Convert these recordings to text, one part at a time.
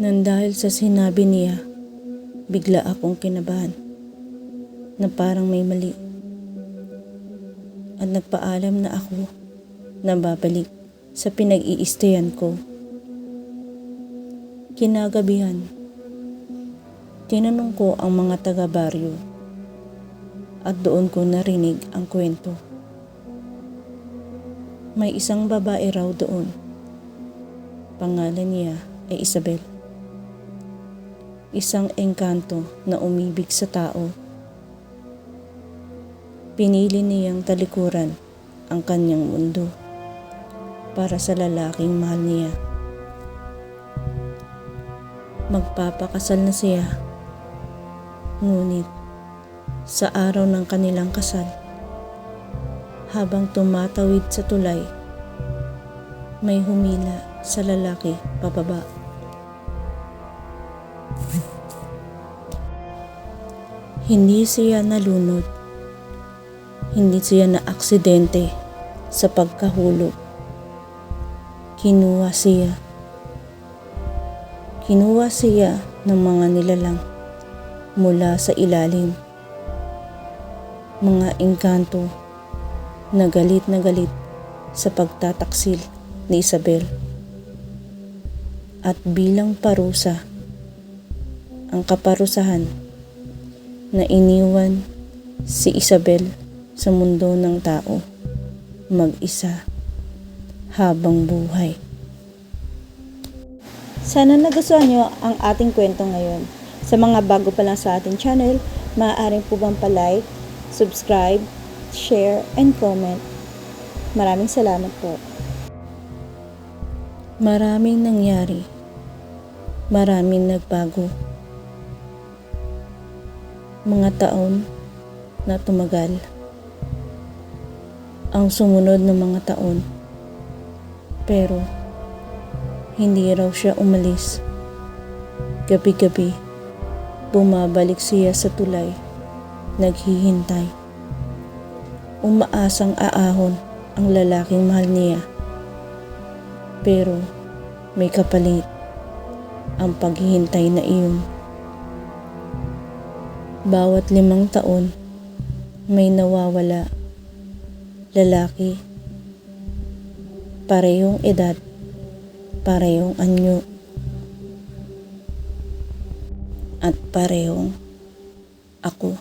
Nang dahil sa sinabi niya, bigla akong kinabahan na parang may mali at nagpaalam na ako na babalik sa pinag-iistayan ko. Kinagabihan, tinanong ko ang mga taga-baryo at doon ko narinig ang kwento. May isang babae raw doon. Pangalan niya ay Isabel. Isang engkanto na umibig sa tao. Pinili niyang talikuran ang kanyang mundo para sa lalaking mahal niya. Magpapakasal na siya. Ngunit sa araw ng kanilang kasal, habang tumatawid sa tulay, may humila sa lalaki pababa. Hindi siya nalunod. Hindi siya na aksidente sa pagkahulog. Kinuha siya ng mga nilalang mula sa ilalim. Mga engkanto na galit sa pagtataksil ni Isabel. At bilang parusa, ang kaparusahan na iniwan si Isabel sa mundo ng tao mag-isa habang buhay. Sana nagustuhan nyo ang ating kwento ngayon. Sa mga bago pa lang sa ating channel, maaaring po bang pa-like, subscribe, share, and comment. Maraming salamat po. Maraming nangyari. Maraming nagbago. Mga taon na tumagal. Ang sumunod na mga taon. Pero hindi raw siya umalis. Gabi-gabi, bumabalik siya sa tulay, naghihintay. Umaasang aahon ang lalaking mahal niya. Pero may kapalit ang paghihintay na iyon. Bawat 5 taon, may nawawala. Lalaki, parehong edad, parehong anyo, at parehong ako.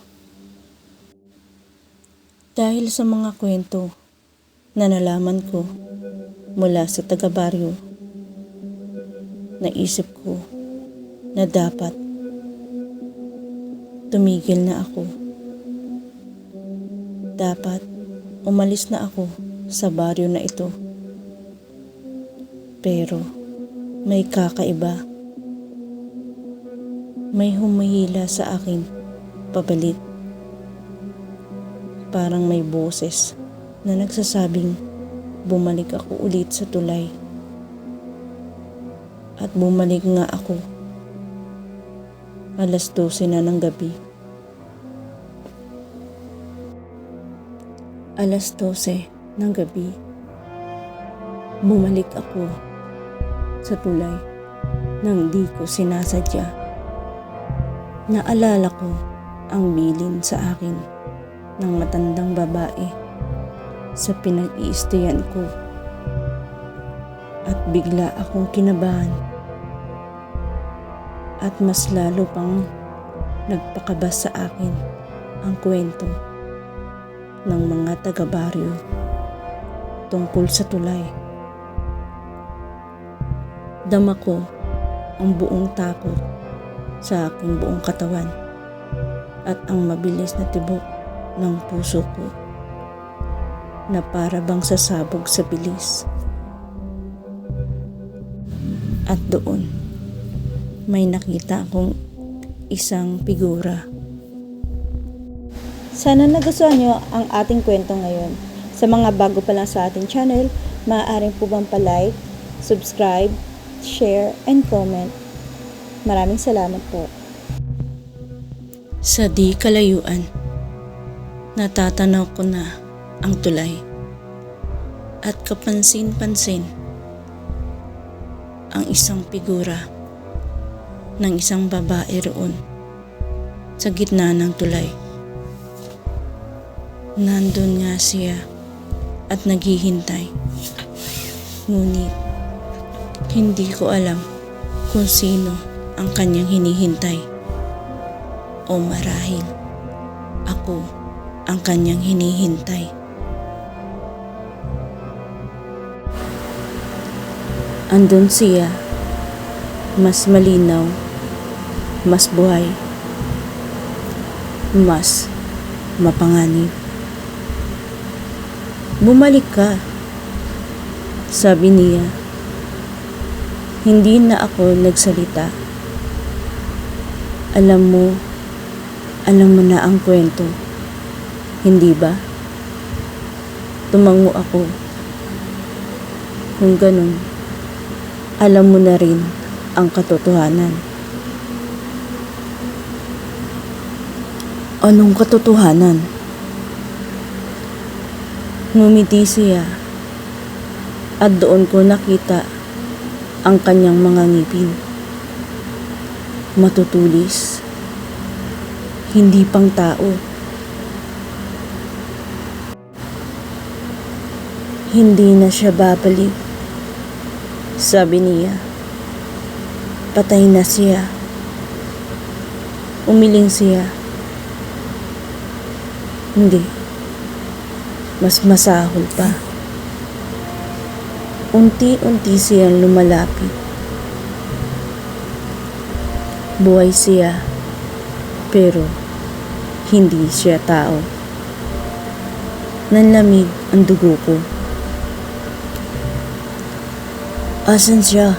Dahil sa mga kwento na nalaman ko mula sa taga-baryo, naisip ko na dapat tumigil na ako. Dapat umalis na ako sa baryo na ito. Pero may kakaiba. May humihila sa akin pabalik. Parang may boses na nagsasabing bumalik ako ulit sa tulay. At bumalik nga ako. 12:00 na ng gabi. 12:00 ng gabi. Bumalik ako sa tulay nang di ko sinasadya. Naalala ko ang bilin sa akin ng matandang babae sa pinag-iistayan ko. At bigla akong kinabahan. At mas lalo pang nagpakabas sa akin ang kwento ng mga taga-baryo tungkol sa tulay. Dama ko ang buong takot sa aking buong katawan at ang mabilis na tibok ng puso ko na para bang sasabog sa bilis. At doon, may nakita akong isang figura. Sana nagustuhan nyo ang ating kwento ngayon. Sa mga bago pa lang sa ating channel, maaaring po bang pa-like, subscribe, share, and comment. Maraming salamat po. Sa di kalayuan, natatanaw ko na ang tulay at kapansin-pansin ang isang figura ng isang babae roon sa gitna ng tulay. Nandun nga siya at naghihintay. Ngunit hindi ko alam kung sino ang kanyang hinihintay. O marahil ako ang kanyang hinihintay. Andun siya, mas malinaw, mas buhay, mas mapanganib. Bumalik ka, sabi niya. Hindi na ako nagsalita. Alam mo na ang kwento, hindi ba? Tumango ako. Kung ganun, alam mo na rin ang katotohanan. Anong katotohanan? Ngumiti siya at doon ko nakita ang kanyang mga ngipin. Matutulis, hindi pang tao. Hindi na siya babalik, sabi niya. Patay na siya. Umiling siya. Hindi. Mas masahol pa. Unti-unti siyang lumalapit. Buhay siya, pero hindi siya tao. Nanlamig ang dugo ko. Asan siya?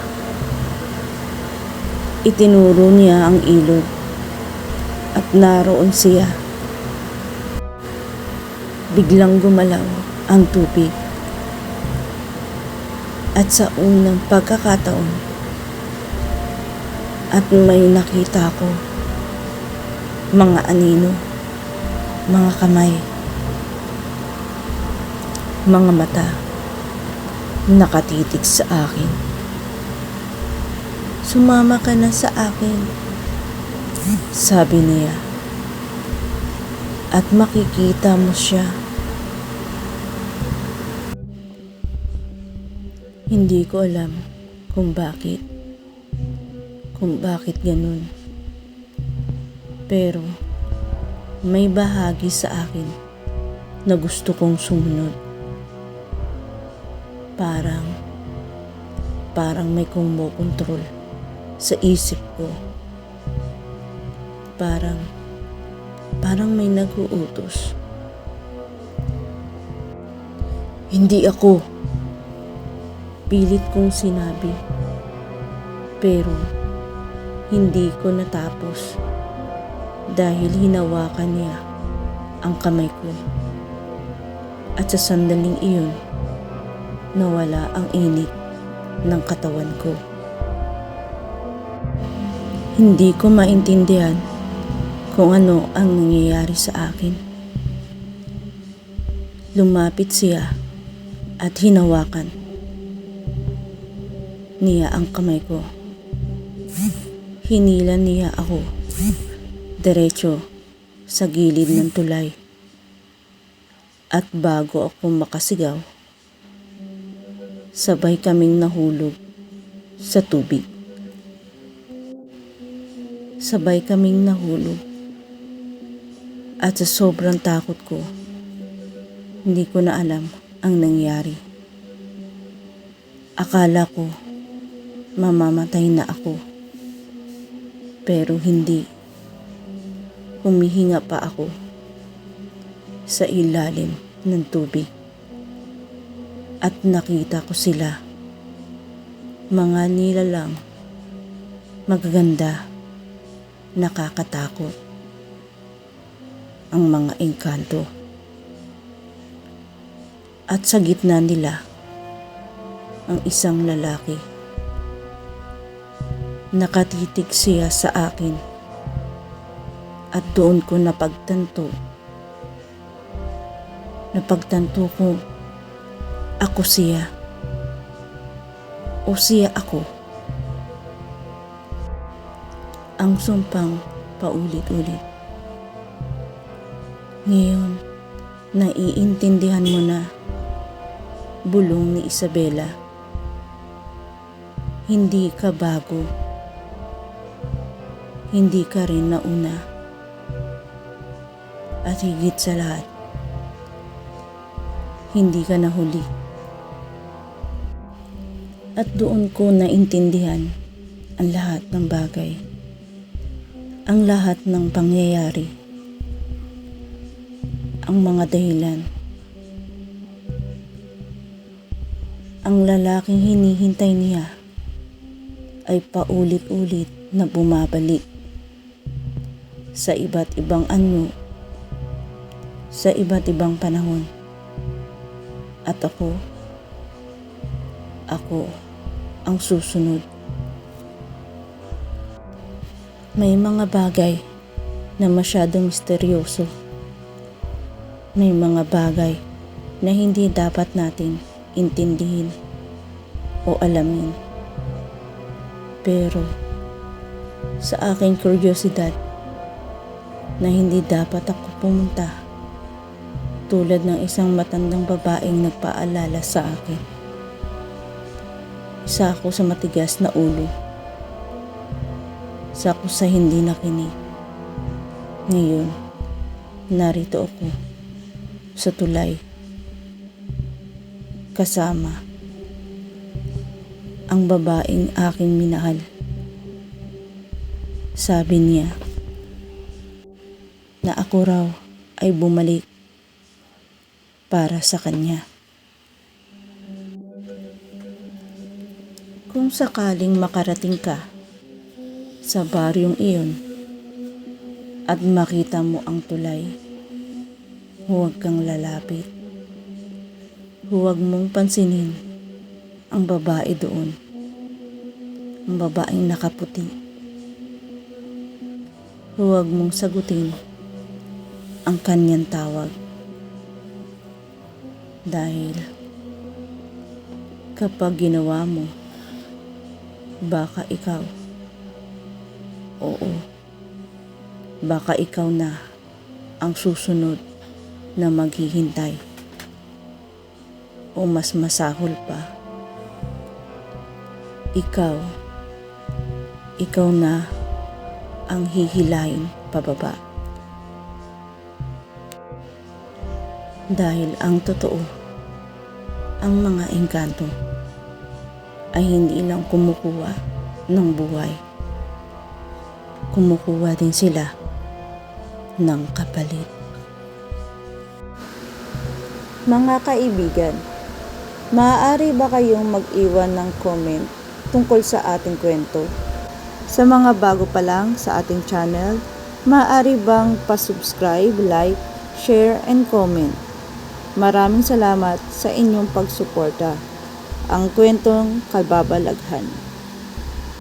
Itinuro niya ang ilog at naroon siya. Biglang gumalaw ang tubig. At sa unang pagkakataon at may nakita ko mga anino, mga kamay, mga mata nakatitig sa akin. Sumama ka na sa akin, sabi niya, at makikita mo siya. Hindi ko alam kung bakit ganun. Pero may bahagi sa akin na gusto kong sumunod. Parang may kumokontrol sa isip ko. Parang may nag-uutos. Hindi ako. Pilit kong sinabi, pero hindi ko natapos dahil hinawakan niya ang kamay ko. At sa sandaling iyon, nawala ang init ng katawan ko. Hindi ko maintindihan kung ano ang nangyayari sa akin. Lumapit siya at hinawakan niya ang kamay ko. Hinila niya ako diretso sa gilid ng tulay. At bago ako makasigaw, sabay kaming nahulog sa tubig. Sabay kaming nahulog. At sa sobrang takot ko, hindi ko na alam ang nangyari. Akala ko mamamatay na ako. Pero hindi. Humihinga pa ako sa ilalim ng tubig. At nakita ko sila. Mga nilalang, magaganda, nakakatakot. Ang mga engkanto. At sa gitna nila, ang isang lalaki. Nakatitig siya sa akin at doon ko napagtanto ko ako siya o siya ako. ang sumpang paulit-ulit. Ngayon, naiintindihan mo na, bulong ni Isabela. Hindi ka bago. Hindi ka rin nauna. At higit sa lahat, hindi ka nahuli. At doon ko naintindihan ang lahat ng bagay. Ang lahat ng pangyayari. Ang mga dahilan. Ang lalaking hinihintay niya ay paulit-ulit na bumabalik sa iba't ibang anyo, sa iba't ibang panahon. At ako ang susunod. May mga bagay na masyadong misteryoso. May mga bagay na hindi dapat natin intindihin o alamin. Pero sa aking kuryosidad na hindi dapat ako pumunta, tulad ng isang matandang babaeng nagpaalala sa akin. Isa ako sa matigas na ulo. Isa ako sa hindi nakinig. Ngayon, narito ako sa tulay, kasama ang babaeng aking minahal. Sabi niya na ako raw ay bumalik para sa kanya. Kung sakaling makarating ka sa baryong iyon at makita mo ang tulay, huwag kang lalapit. Huwag mong pansinin ang babae doon, ang babaeng nakaputi. Huwag mong sagutin ang kanyang tawag. Dahil kapag ginawa mo, baka ikaw na ang susunod na maghihintay, o mas masahol pa, ikaw na ang hihilahin pababa. Dahil ang totoo, ang mga engkanto ay hindi lang kumukuha ng buhay. Kumukuha din sila ng kapalit. Mga kaibigan, maaari ba kayong mag-iwan ng comment tungkol sa ating kwento? Sa mga bago pa lang sa ating channel, maaari bang pa-subscribe, like, share, and comment? Maraming salamat sa inyong pagsuporta. Ang kwentong Kababalaghan.